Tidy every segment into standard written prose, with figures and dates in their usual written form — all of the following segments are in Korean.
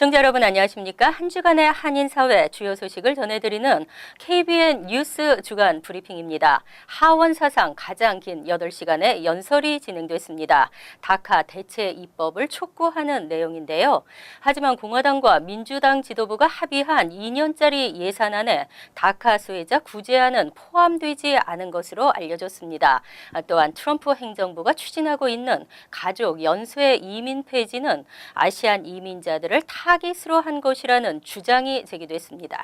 시청자 여러분 안녕하십니까? 한 주간의 한인사회 주요 소식을 전해드리는 KBN 뉴스 주간 브리핑입니다. 하원 사상 가장 긴 8시간의 연설이 진행됐습니다. 다카 대체 입법을 촉구하는 내용인데요. 하지만 공화당과 민주당 지도부가 합의한 2년짜리 예산안에 다카 수혜자 구제안은 포함되지 않은 것으로 알려졌습니다. 또한 트럼프 행정부가 추진하고 있는 가족 연쇄 이민 폐지는 아시안 이민자들을 타깃으로 한 것이라는 주장이 제기됐습니다.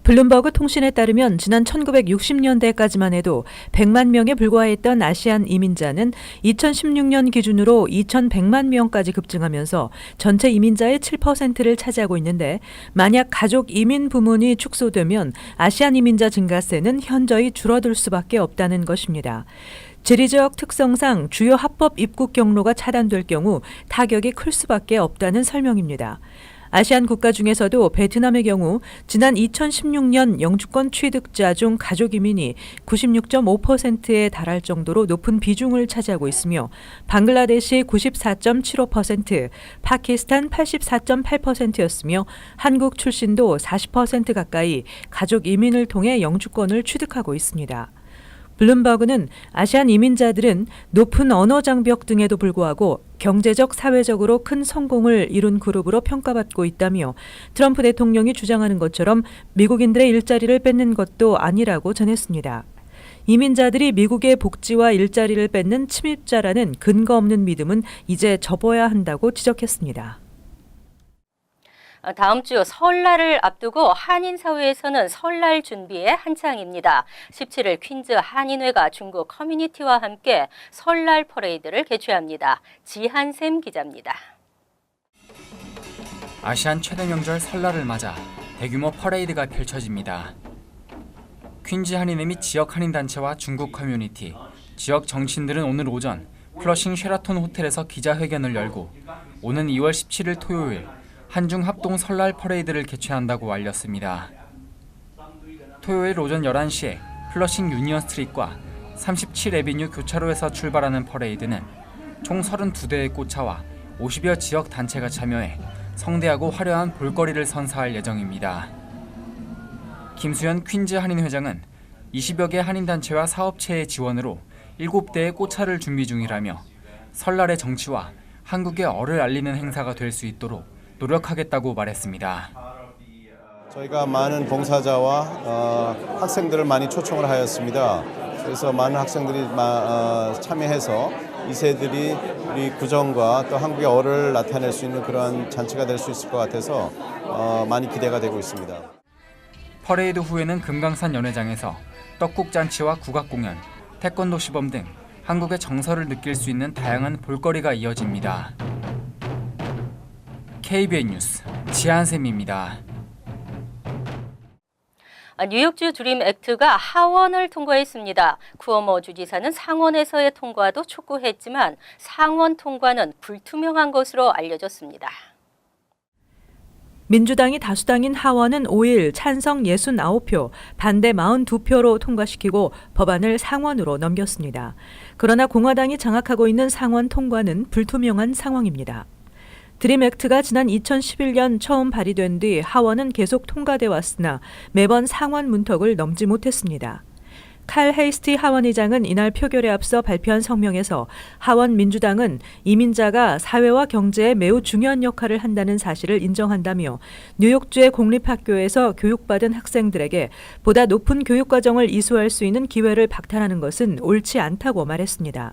블룸버그 통신에 따르면 지난 1960년대까지만 해도 100만 명에 불과했던 아시안 이민자는 2016년 기준으로 2,100만 명까지 급증하면서 전체 이민자의 7%를 차지하고 있는데 만약 가족 이민 부문이 축소되면 아시안 이민자 증가세는 현저히 줄어들 수밖에 없다는 것입니다. 지리적 특성상 주요 합법 입국 경로가 차단될 경우 타격이 클 수밖에 없다는 설명입니다. 아시안 국가 중에서도 베트남의 경우 지난 2016년 영주권 취득자 중 가족 이민이 96.5%에 달할 정도로 높은 비중을 차지하고 있으며 방글라데시 94.75%, 파키스탄 84.8%였으며 한국 출신도 40% 가까이 가족 이민을 통해 영주권을 취득하고 있습니다. 블룸버그는 아시안 이민자들은 높은 언어 장벽 등에도 불구하고 경제적, 사회적으로 큰 성공을 이룬 그룹으로 평가받고 있다며 트럼프 대통령이 주장하는 것처럼 미국인들의 일자리를 뺏는 것도 아니라고 전했습니다. 이민자들이 미국의 복지와 일자리를 뺏는 침입자라는 근거 없는 믿음은 이제 접어야 한다고 지적했습니다. 다음 주 설날을 앞두고 한인사회에서는 설날 준비에 한창입니다. 17일 퀸즈 한인회가 중국 커뮤니티와 함께 설날 퍼레이드를 개최합니다. 지한샘 기자입니다. 아시안 최대 명절 설날을 맞아 대규모 퍼레이드가 펼쳐집니다. 퀸즈 한인회 및 지역 한인단체와 중국 커뮤니티, 지역 정치인들은 오늘 오전 플러싱 쉐라톤 호텔에서 기자회견을 열고 오는 2월 17일 토요일 한중 합동 설날 퍼레이드를 개최한다고 알렸습니다. 토요일 오전 11시에 플러싱 유니언 스트리트과 37 애비뉴 교차로에서 출발하는 퍼레이드는 총 32대의 꽃차와 50여 지역 단체가 참여해 성대하고 화려한 볼거리를 선사할 예정입니다. 김수현 퀸즈 한인 회장은 20여 개 한인단체와 사업체의 지원으로 7대의 꽃차를 준비 중이라며 설날의 정치와 한국의 얼을 알리는 행사가 될 수 있도록 노력하겠다고 말했습니다. 저희가 많은 봉사자와 학생들을 많이 초청을 하였습니다. 그래서 많은 학생들이 참여해서 2세들이 우리 구정과 또 한국의 얼을 나타낼 수 있는 그러한 잔치가 될 수 있을 것 같아서 많이 기대가 되고 있습니다. 퍼레이드 후에는 금강산 연회장에서 떡국잔치와 국악공연, 태권도 시범 등 한국의 정서를 느낄 수 있는 다양한 볼거리가 이어집니다. KBN 뉴스 지한샘입니다. 뉴욕주 드림 액트가 하원을 통과했습니다. 쿠오모 주지사는 상원에서의 통과도 촉구했지만 상원 통과는 불투명한 것으로 알려졌습니다. 민주당이 다수당인 하원은 5일 찬성 69표, 반대 42표로 통과시키고 법안을 상원으로 넘겼습니다. 그러나 공화당이 장악하고 있는 상원 통과는 불투명한 상황입니다. 드림 액트가 지난 2011년 처음 발의된 뒤 하원은 계속 통과돼 왔으나 매번 상원 문턱을 넘지 못했습니다. 칼 헤이스티 하원의장은 이날 표결에 앞서 발표한 성명에서 하원 민주당은 이민자가 사회와 경제에 매우 중요한 역할을 한다는 사실을 인정한다며 뉴욕주의 공립학교에서 교육받은 학생들에게 보다 높은 교육과정을 이수할 수 있는 기회를 박탈하는 것은 옳지 않다고 말했습니다.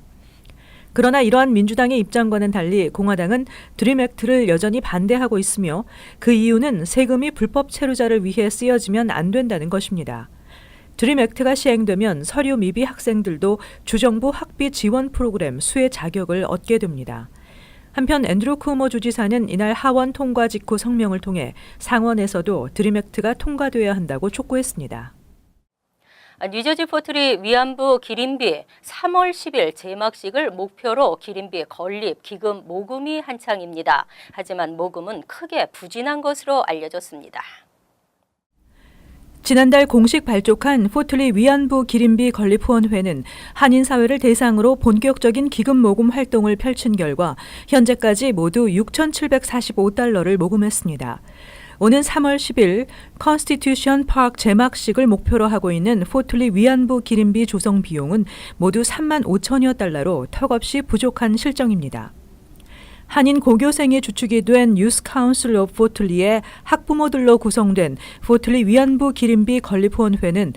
그러나 이러한 민주당의 입장과는 달리 공화당은 드림 액트를 여전히 반대하고 있으며 그 이유는 세금이 불법 체류자를 위해 쓰여지면 안 된다는 것입니다. 드림 액트가 시행되면 서류 미비 학생들도 주정부 학비 지원 프로그램 수혜 자격을 얻게 됩니다. 한편 앤드루 쿠오모 주지사는 이날 하원 통과 직후 성명을 통해 상원에서도 드림 액트가 통과돼야 한다고 촉구했습니다. 뉴저지 포트리 위안부 기림비 3월 10일 제막식을 목표로 기림비 건립 기금 모금이 한창입니다. 하지만 모금은 크게 부진한 것으로 알려졌습니다. 지난달 공식 발족한 포틀리 위안부 기림비 건립 후원회는 한인 사회를 대상으로 본격적인 기금 모금 활동을 펼친 결과 현재까지 모두 6,745달러를 모금했습니다. 오는 3월 10일 컨스티튜션 파크 제막식을 목표로 하고 있는 포틀리 위안부 기림비 조성 비용은 모두 3만 5천여 달러로 턱없이 부족한 실정입니다. 한인 고교생이 주축이 된 유스 카운슬 오브 포틀리의 학부모들로 구성된 포틀리 위안부 기림비 건립 후원회는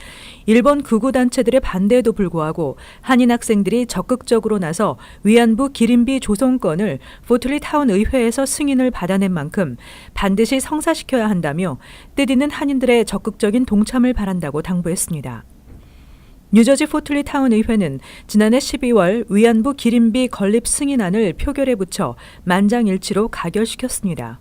일본 극우 단체들의 반대에도 불구하고 한인 학생들이 적극적으로 나서 위안부 기림비 조성권을 포틀리 타운 의회에서 승인을 받아낸 만큼 반드시 성사시켜야 한다며 뜻있는 한인들의 적극적인 동참을 바란다고 당부했습니다. 뉴저지 포틀리 타운 의회는 지난해 12월 위안부 기림비 건립 승인안을 표결에 붙여 만장일치로 가결시켰습니다.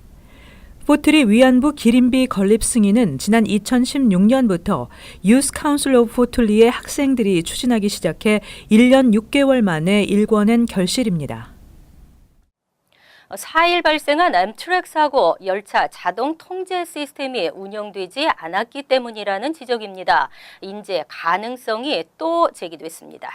포틀리 위안부 기림비 건립 승인은 지난 2016년부터 유스 카운슬 오브 포틀리의 학생들이 추진하기 시작해 1년 6개월 만에 일궈낸 결실입니다. 4일 발생한 엠트랙 사고, 열차 자동 통제 시스템이 운영되지 않았기 때문이라는 지적입니다. 인재 가능성이 또 제기됐습니다.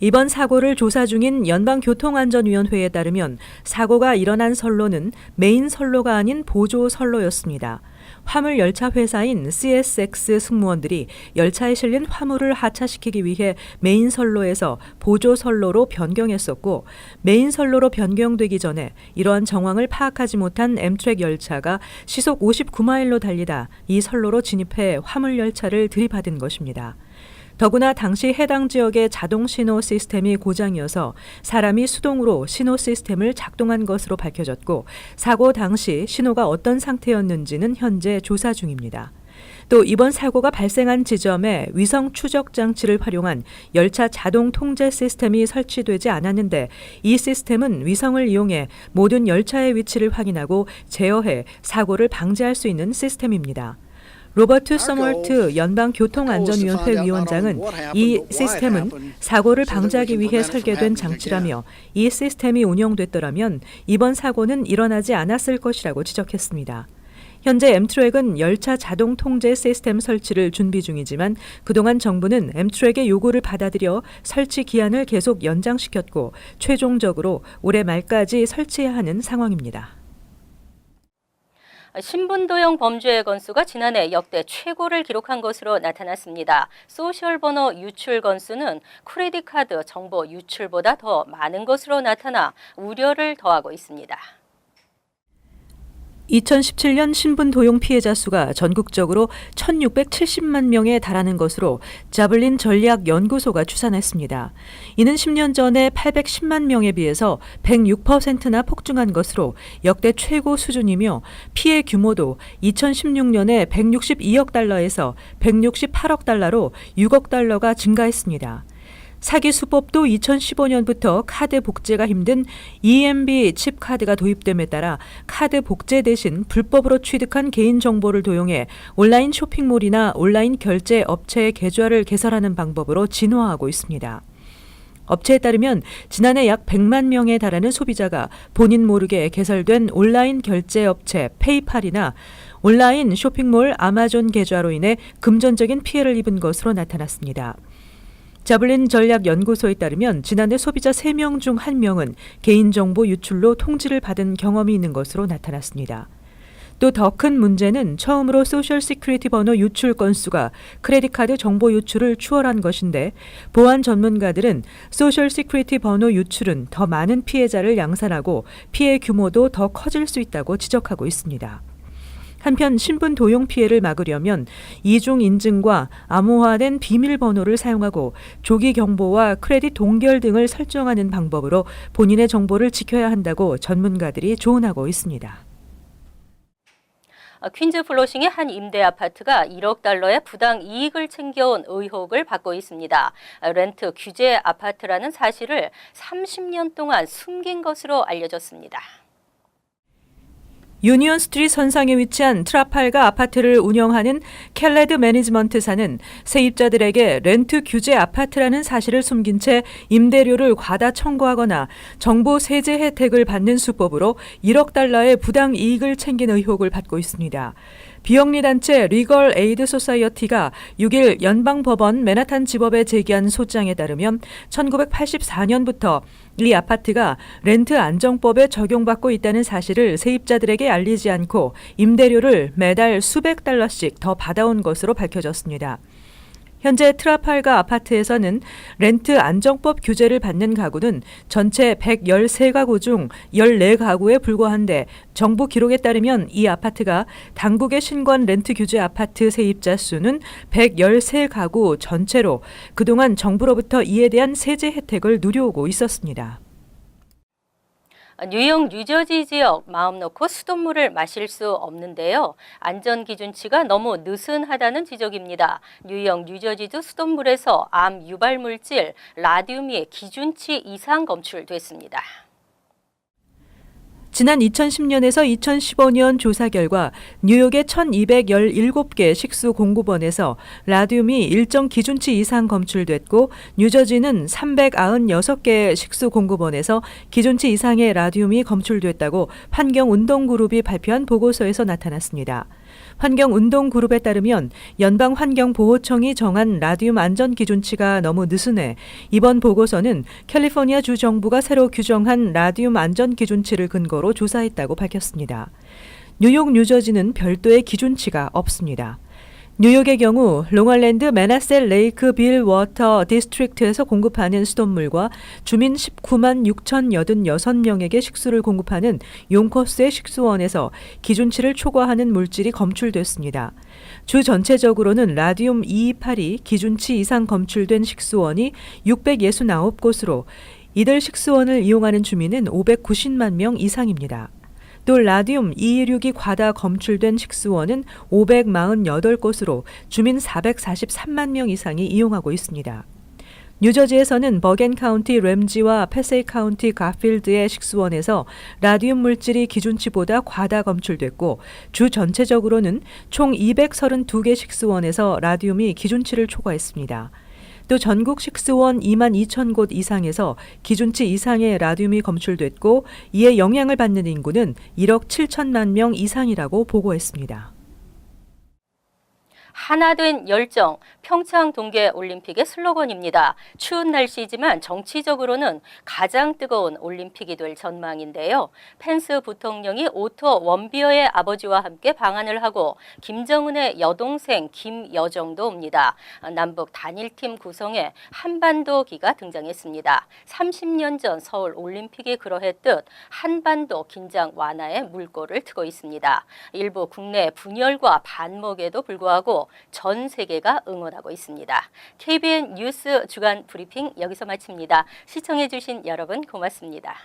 이번 사고를 조사 중인 연방교통안전위원회에 따르면 사고가 일어난 선로는 메인 선로가 아닌 보조 선로였습니다. 화물 열차 회사인 CSX 승무원들이 열차에 실린 화물을 하차시키기 위해 메인 선로에서 보조 선로로 변경했었고, 메인 선로로 변경되기 전에 이러한 정황을 파악하지 못한 엠트랙 열차가 시속 59마일로 달리다 이 선로로 진입해 화물 열차를 들이받은 것입니다. 더구나 당시 해당 지역의 자동 신호 시스템이 고장이어서 사람이 수동으로 신호 시스템을 작동한 것으로 밝혀졌고, 사고 당시 신호가 어떤 상태였는지는 현재 조사 중입니다. 또 이번 사고가 발생한 지점에 위성 추적 장치를 활용한 열차 자동 통제 시스템이 설치되지 않았는데, 이 시스템은 위성을 이용해 모든 열차의 위치를 확인하고 제어해 사고를 방지할 수 있는 시스템입니다. 로버트 서멀트 연방교통안전위원회 위원장은 이 시스템은 사고를 방지하기 위해 설계된 장치라며 이 시스템이 운영됐더라면 이번 사고는 일어나지 않았을 것이라고 지적했습니다. 현재 엠트랙은 열차 자동 통제 시스템 설치를 준비 중이지만 그동안 정부는 엠트랙의 요구를 받아들여 설치 기한을 계속 연장시켰고 최종적으로 올해 말까지 설치해야 하는 상황입니다. 신분도용 범죄의 건수가 지난해 역대 최고를 기록한 것으로 나타났습니다. 소셜번호 유출 건수는 크레딧 카드 정보 유출보다 더 많은 것으로 나타나 우려를 더하고 있습니다. 2017년 신분 도용 피해자 수가 전국적으로 1,670만 명에 달하는 것으로 자블린 전략연구소가 추산했습니다. 이는 10년 전에 810만 명에 비해서 106%나 폭증한 것으로 역대 최고 수준이며 피해 규모도 2016년에 162억 달러에서 168억 달러로 6억 달러가 증가했습니다. 사기 수법도 2015년부터 카드 복제가 힘든 EMV 칩 카드가 도입됨에 따라 카드 복제 대신 불법으로 취득한 개인정보를 도용해 온라인 쇼핑몰이나 온라인 결제 업체의 계좌를 개설하는 방법으로 진화하고 있습니다. 업체에 따르면 지난해 약 100만 명에 달하는 소비자가 본인 모르게 개설된 온라인 결제 업체 페이팔이나 온라인 쇼핑몰 아마존 계좌로 인해 금전적인 피해를 입은 것으로 나타났습니다. 자블린 전략연구소에 따르면 지난해 소비자 3명 중 1명은 개인정보 유출로 통지를 받은 경험이 있는 것으로 나타났습니다. 또 더 큰 문제는 처음으로 소셜 시큐리티 번호 유출 건수가 크레딧 카드 정보 유출을 추월한 것인데, 보안 전문가들은 소셜 시큐리티 번호 유출은 더 많은 피해자를 양산하고 피해 규모도 더 커질 수 있다고 지적하고 있습니다. 한편 신분 도용 피해를 막으려면 이중 인증과 암호화된 비밀번호를 사용하고 조기 경보와 크레딧 동결 등을 설정하는 방법으로 본인의 정보를 지켜야 한다고 전문가들이 조언하고 있습니다. 퀸즈 플러싱의 한 임대 아파트가 1억 달러의 부당 이익을 챙겨온 의혹을 받고 있습니다. 렌트 규제 아파트라는 사실을 30년 동안 숨긴 것으로 알려졌습니다. 유니온 스트리트 선상에 위치한 트라팔가 아파트를 운영하는 켈레드 매니지먼트사는 세입자들에게 렌트 규제 아파트라는 사실을 숨긴 채 임대료를 과다 청구하거나 정보 세제 혜택을 받는 수법으로 1억 달러의 부당 이익을 챙긴 의혹을 받고 있습니다. 비영리 단체 리걸 에이드 소사이어티가 6일 연방법원 맨하탄 지법에 제기한 소장에 따르면 1984년부터 이 아파트가 렌트 안정법에 적용받고 있다는 사실을 세입자들에게 알리지 않고 임대료를 매달 수백 달러씩 더 받아온 것으로 밝혀졌습니다. 현재 트라팔가 아파트에서는 렌트 안정법 규제를 받는 가구는 전체 113가구 중 14가구에 불과한데 정부 기록에 따르면 이 아파트가 당국의 신관 렌트 규제 아파트 세입자 수는 113가구 전체로 그동안 정부로부터 이에 대한 세제 혜택을 누려오고 있었습니다. 뉴욕, 뉴저지 지역 마음 놓고 수돗물을 마실 수 없는데요. 안전 기준치가 너무 느슨하다는 지적입니다. 뉴욕, 뉴저지주 수돗물에서 암 유발 물질 라듐이 기준치 이상 검출됐습니다. 지난 2010년에서 2015년 조사 결과 뉴욕의 1217개 식수 공급원에서 라듐이 일정 기준치 이상 검출됐고 뉴저지는 396개 식수 공급원에서 기준치 이상의 라듐이 검출됐다고 환경운동그룹이 발표한 보고서에서 나타났습니다. 환경운동그룹에 따르면 연방환경보호청이 정한 라듐 안전 기준치가 너무 느슨해 이번 보고서는 캘리포니아 주 정부가 새로 규정한 라듐 안전 기준치를 근거로 조사했다고 밝혔습니다. 뉴욕, 뉴저지는 별도의 기준치가 없습니다. 뉴욕의 경우 롱알랜드 메나셀 레이크 빌 워터 디스트릭트에서 공급하는 수돗물과 주민 19만 6,086명에게 식수를 공급하는 용커스의 식수원에서 기준치를 초과하는 물질이 검출됐습니다. 주 전체적으로는 라듐 228이 기준치 이상 검출된 식수원이 669곳으로 이들 식수원을 이용하는 주민은 590만 명 이상입니다. 또 라듐 226이 과다 검출된 식수원은 548곳으로 주민 443만 명 이상이 이용하고 있습니다. 뉴저지에서는 버겐 카운티 램지와 패세이 카운티 가필드의 식수원에서 라듐 물질이 기준치보다 과다 검출됐고 주 전체적으로는 총 232개 식수원에서 라듐이 기준치를 초과했습니다. 또 전국 식수원 2만 2천 곳 이상에서 기준치 이상의 라듐이 검출됐고 이에 영향을 받는 인구는 1억 7천만 명 이상이라고 보고했습니다. 하나 된 열정, 평창 동계올림픽의 슬로건입니다. 추운 날씨지만 정치적으로는 가장 뜨거운 올림픽이 될 전망인데요. 펜스 부통령이 오토 원비어의 아버지와 함께 방한을 하고 김정은의 여동생 김여정도 옵니다. 남북 단일팀 구성에 한반도기가 등장했습니다. 30년 전 서울 올림픽이 그러했듯 한반도 긴장 완화에 물꼬를 트고 있습니다. 일부 국내 분열과 반목에도 불구하고 전 세계가 응원하고 있습니다. KBN 뉴스 주간 브리핑 여기서 마칩니다. 시청해 주신 여러분 고맙습니다.